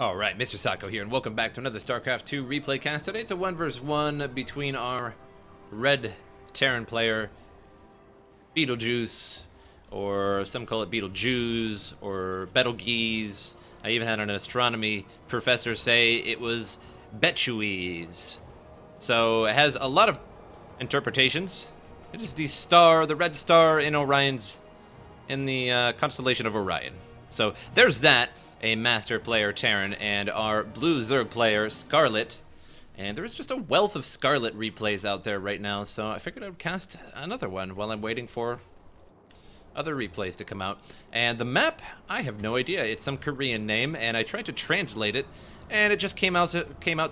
Alright, MrSotko here, and welcome back to another Starcraft 2 replay cast. Today it's a 1 vs 1 between our red Terran player, Betelgeuse, or some call it Betelgeuse, or Betelguese. I even had an astronomy professor say it was Betelguese. So it has a lot of interpretations. It is the red star in the constellation of Orion. So there's that. A master player, Terran, and our blue Zerg player, Scarlett. And there is just a wealth of Scarlett replays out there right now, so I figured I would cast another one while I'm waiting for other replays to come out. And the map, I have no idea. It's some Korean name, and I tried to translate it, and it just came out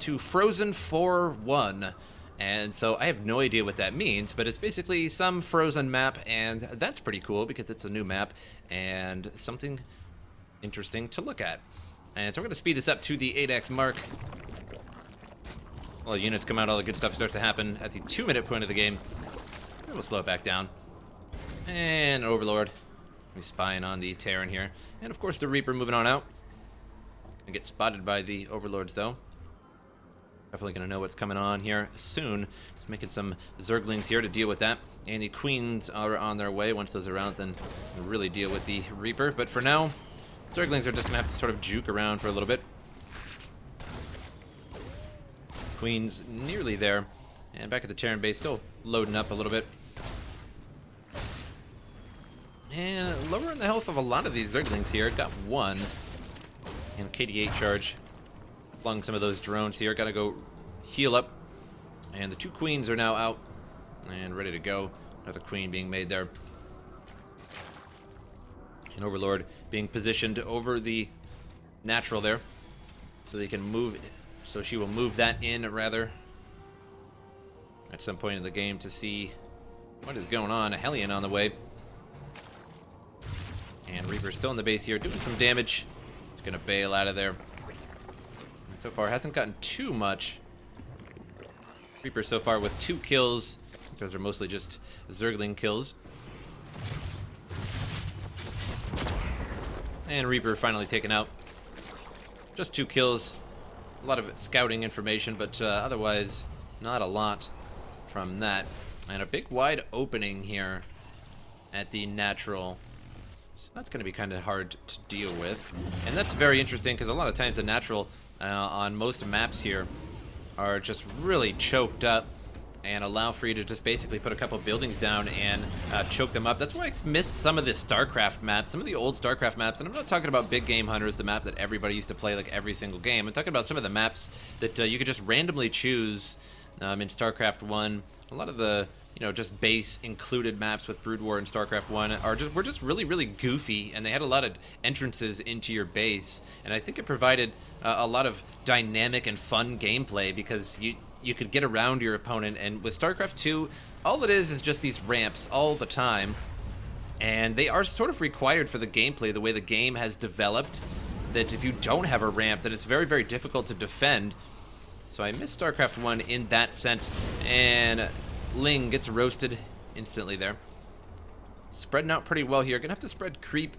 to Frozen 4-1. And so I have no idea what that means, but it's basically some frozen map, and that's pretty cool because it's a new map and something interesting to look at. And so we're going to speed this up to the 8x mark. All the units come out, all the good stuff starts to happen at the 2-minute point of the game. And we'll slow it back down. And Overlord. He's spying on the Terran here. And of course the Reaper moving on out. Gonna get spotted by the Overlords though. Definitely gonna know what's coming on here soon. Just making some Zerglings here to deal with that. And the Queens are on their way. Once those are out, then we'll really deal with the Reaper. But for now, Zerglings are just going to have to sort of juke around for a little bit. Queen's nearly there. And back at the Terran base, still loading up a little bit. And lowering the health of a lot of these Zerglings here. Got one. And KD8 charge. Flung some of those drones here. Got to go heal up. And the 2 Queens are now out and ready to go. Another Queen being made there. And Overlord being positioned over the natural there, so they can move. So she will move that in rather at some point in the game to see what is going on. A Hellion on the way, and Reaper still in the base here, doing some damage. He's gonna bail out of there. And so far hasn't gotten too much. Reaper so far with 2 kills. Those are mostly just Zergling kills. And Reaper finally taken out. Just 2 kills. A lot of scouting information, but otherwise not a lot from that. And a big wide opening here at the natural. So that's going to be kind of hard to deal with. And that's very interesting because a lot of times the natural on most maps here are just really choked up and allow for you to just basically put a couple buildings down and choke them up. That's why I miss some of the Starcraft maps, some of the old Starcraft maps. And I'm not talking about Big Game Hunters, the map that everybody used to play like every single game. I'm talking about some of the maps that you could just randomly choose in StarCraft 1. A lot of the, just base included maps with Brood War and StarCraft 1 were just really, really goofy, and they had a lot of entrances into your base. And I think it provided a lot of dynamic and fun gameplay because you could get around your opponent. And with StarCraft 2, all it is just these ramps all the time. And they are sort of required for the gameplay, the way the game has developed, that if you don't have a ramp, that it's very, very difficult to defend. So I miss StarCraft 1 in that sense. And Ling gets roasted instantly there. Spreading out pretty well here. Gonna have to spread creep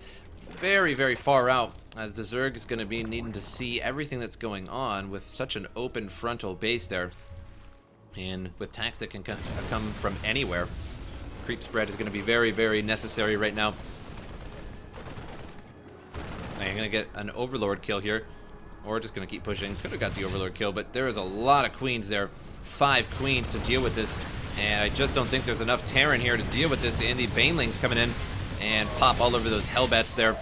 very, very far out, as the Zerg is going to be needing to see everything that's going on with such an open frontal base there. And with attacks that can come from anywhere, creep spread is going to be very, very necessary right now. I'm going to get an Overlord kill here, or just going to keep pushing. Could have got the Overlord kill, but there is a lot of Queens there. 5 Queens to deal with this, and I just don't think there's enough Terran here to deal with this. And the Banelings coming in and pop all over those Hellbats there.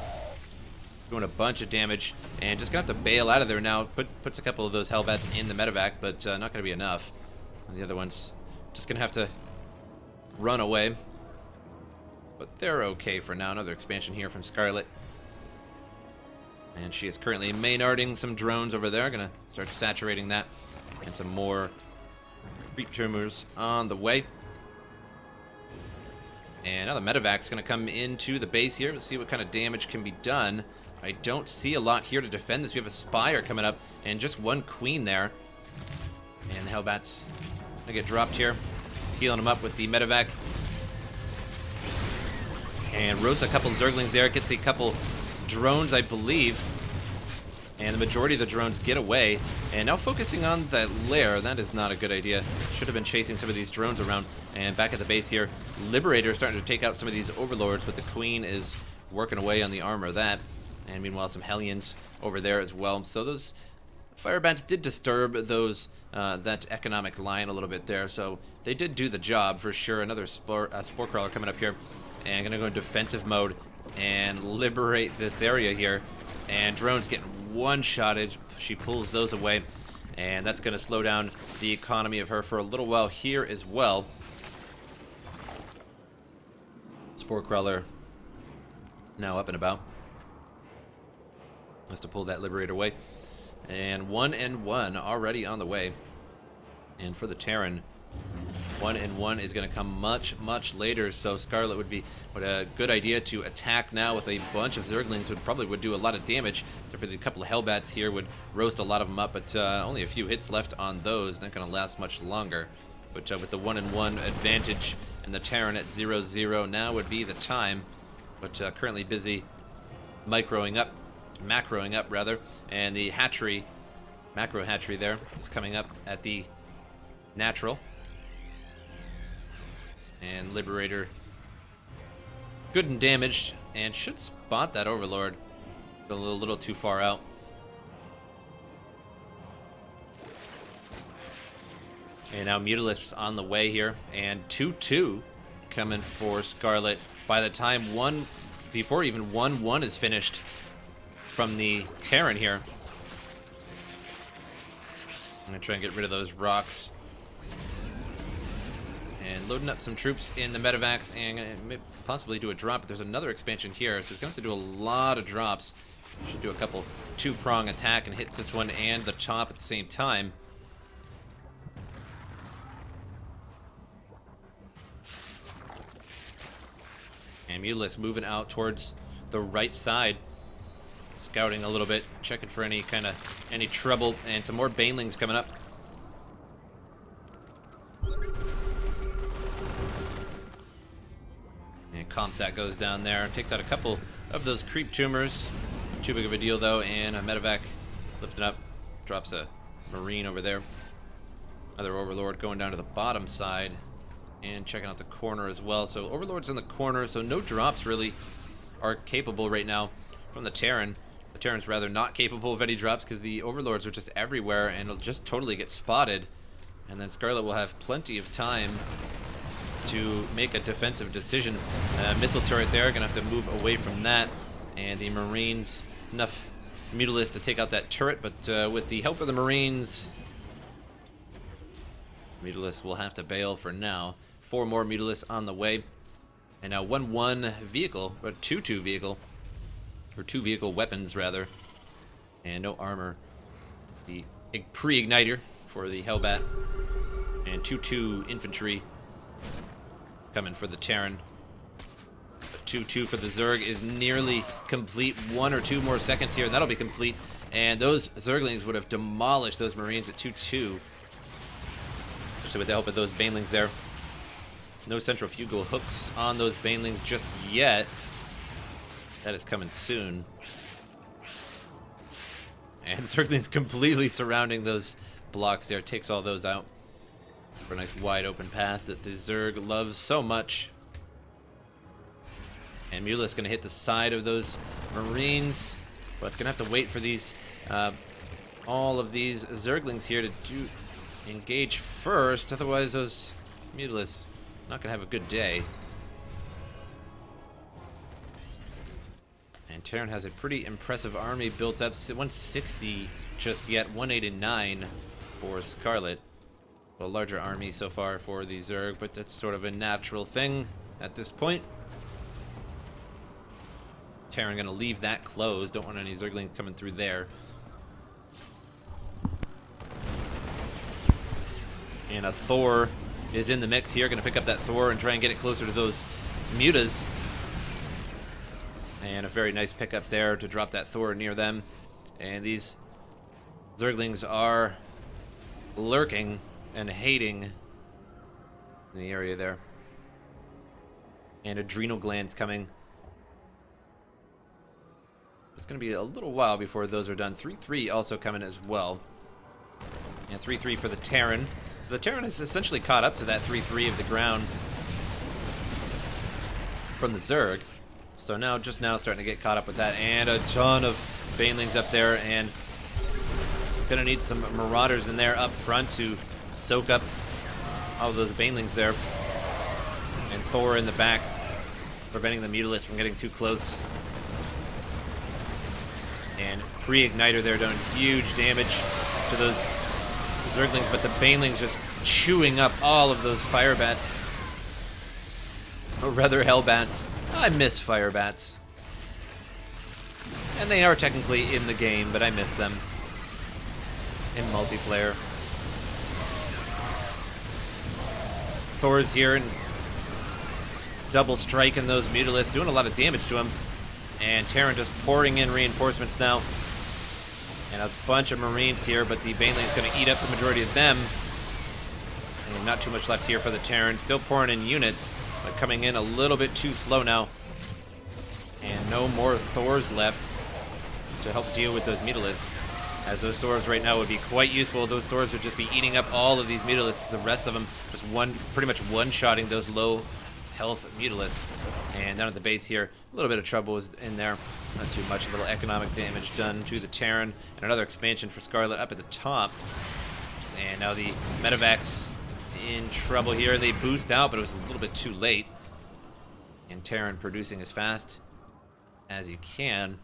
Doing a bunch of damage, and just gonna have to bail out of there now. Puts a couple of those Hellbats in the medevac, but not gonna be enough. And the other ones just gonna have to run away. But they're okay for now. Another expansion here from Scarlett. And she is currently Maynarding some drones over there. Gonna start saturating that. And some more creep trimmers on the way. And now the medevac's going to come into the base here. Let's see what kind of damage can be done. I don't see a lot here to defend this. We have a Spire coming up and just 1 Queen there. And the Hellbats going to get dropped here. Healing them up with the medevac. And roasts a couple Zerglings there. Gets a couple drones, I believe. And the majority of the drones get away. And now focusing on that lair, that is not a good idea. Should have been chasing some of these drones around. And back at the base here, Liberator is starting to take out some of these Overlords, but the Queen is working away on the armor of that. And meanwhile, some Hellions over there as well. So those Firebats did disturb those that economic line a little bit there. So they did do the job for sure. Another Spore Crawler coming up here. And going to go in defensive mode and liberate this area here. And drones getting one-shotted. She pulls those away. And that's going to slow down the economy of her for a little while here as well. Spore Crawler now up and about. Has to pull that Liberator away. And 1-1 already on the way. And for the Terran, 1-1 is going to come much, much later. So Scarlett would be a good idea to attack now with a bunch of Zerglings. Would do a lot of damage. So for the couple of Hellbats here would roast a lot of them up, but only a few hits left on those. Not going to last much longer. But with the 1-1 advantage and the Terran at 0-0, now would be the time. But currently busy macroing up, rather, and the hatchery, macro hatchery there is coming up at the natural. And Liberator good and damaged, and should spot that Overlord. A little too far out. And now Mutalisks on the way here, and 2-2 coming for Scarlett. By the time before even 1-1 is finished from the Terran here. I'm gonna try and get rid of those rocks. And loading up some troops in the medevacs and possibly do a drop. But there's another expansion here, so it's going to have to do a lot of drops. Should do a couple two-prong attack and hit this one and the top at the same time. And Mutalisk moving out towards the right side. Scouting a little bit, checking for any trouble, and some more Banelings coming up. And Comsat goes down there, takes out a couple of those creep tumors. Not too big of a deal though, and a medevac lifting up, drops a Marine over there. Another Overlord going down to the bottom side and checking out the corner as well. So Overlord's in the corner, so no drops really are capable right now from the Terran. The Terran's rather not capable of any drops because the Overlords are just everywhere and will just totally get spotted. And then Scarlett will have plenty of time to make a defensive decision. Missile turret there, gonna have to move away from that. And the Marines, enough Mutalisks to take out that turret, but with the help of the Marines, Mutalisks will have to bail for now. 4 more Mutalisks on the way. And now 1-1 vehicle, or 2-2 vehicle. Or 2 vehicle weapons, rather. And no armor. The pre-igniter for the Hellbat. And 2-2 infantry coming for the Terran. 2-2 for the Zerg is nearly complete. 1 or 2 more seconds here, and that'll be complete. And those Zerglings would have demolished those Marines at 2-2. Especially with the help of those Banelings there. No centrifugal hooks on those Banelings just yet. That is coming soon. And Zerglings completely surrounding those blocks there. Takes all those out. For a nice wide open path that the Zerg loves so much. And Mutalisk's going to hit the side of those Marines. But going to have to wait for these, all of these Zerglings here to engage first. Otherwise those Mutalisks not going to have a good day. And Terran has a pretty impressive army built up. 160 just yet, 189 for Scarlett. A larger army so far for the Zerg, but that's sort of a natural thing at this point. Terran going to leave that closed. Don't want any Zerglings coming through there. And a Thor is in the mix here. Going to pick up that Thor and try and get it closer to those Mutas. And a very nice pickup there to drop that Thor near them. And these Zerglings are lurking and hating in the area there. And adrenal glands coming. It's going to be a little while before those are done. 3-3 also coming as well. And 3-3 for the Terran. So the Terran is essentially caught up to that 3-3 of the ground from the Zerg. So now, just now, starting to get caught up with that. And a ton of Banelings up there. And gonna need some Marauders in there up front to soak up all of those Banelings there. And Thor in the back, preventing the Mutalisks from getting too close. And Pre-Igniter there doing huge damage to those Zerglings, but the Banelings just chewing up all of those Firebats. Or rather, Hellbats. I miss Firebats. And they are technically in the game, but I miss them in multiplayer. Thor's here and double striking those Mutalisks, doing a lot of damage to him. And Terran just pouring in reinforcements now. And a bunch of Marines here, but the Baneling's going to eat up the majority of them. And not too much left here for the Terran. Still pouring in units, but coming in a little bit too slow now. And no more Thors left to help deal with those Mutalisks. As those Thors right now would be quite useful. Those Thors would just be eating up all of these Mutalisks. The rest of them just pretty much one-shotting those low health Mutalisks. And down at the base here, a little bit of trouble was in there. Not too much, a little economic damage done to the Terran. And another expansion for Scarlett up at the top. And now the Medivacs in trouble here. They boost out, but it was a little bit too late. And Terran producing as fast as he can,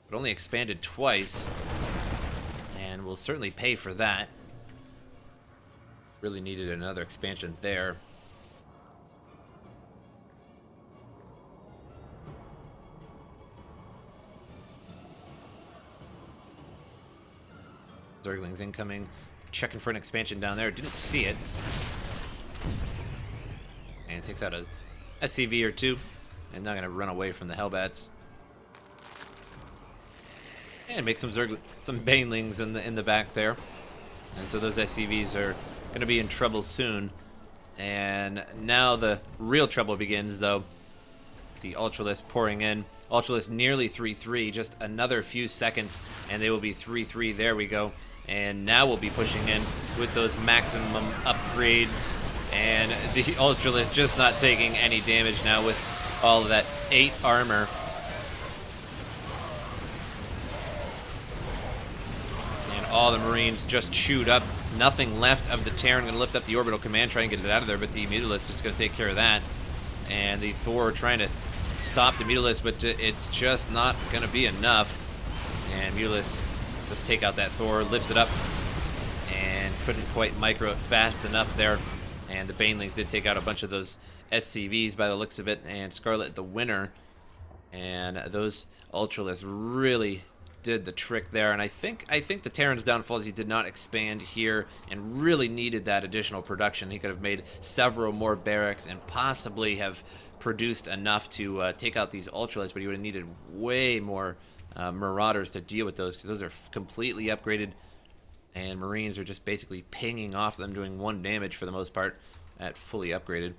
but only expanded twice. And will certainly pay for that. Really needed another expansion there. Zerglings incoming, checking for an expansion down there. Didn't see it. And takes out a SCV or two. And not going to run away from the Hellbats. And make some Banelings in the back there. And so those SCVs are going to be in trouble soon. And now the real trouble begins, though. The Ultralisk pouring in. Ultralisk nearly 3-3, just another few seconds, and they will be 3-3. There we go. And now we'll be pushing in with those maximum upgrades. And the Ultralisk just not taking any damage now with all of that 8 armor. And all the Marines just chewed up. Nothing left of the Terran. Going to lift up the orbital command, try and get it out of there, but the Mutalisk is going to take care of that. And the Thor trying to stop the Mutalisk, but it's just not going to be enough. And Mutalisk just take out that Thor, lifts it up, and couldn't quite micro it fast enough there. And the Banelings did take out a bunch of those SCVs by the looks of it, and Scarlett the winner. And those Ultralisks really did the trick there. And I think the Terran's downfall is he did not expand here and really needed that additional production. He could have made several more barracks and possibly have produced enough to take out these Ultralisks, but he would have needed way more Marauders to deal with those, because those are completely upgraded, and Marines are just basically pinging off them, doing 1 damage for the most part at fully upgraded.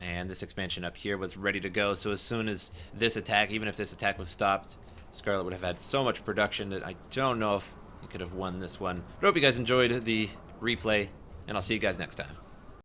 And this expansion up here was ready to go, so as soon as this attack, even if this attack was stopped, Scarlett would have had so much production that I don't know if he could have won this one. But I hope you guys enjoyed the replay, and I'll see you guys next time.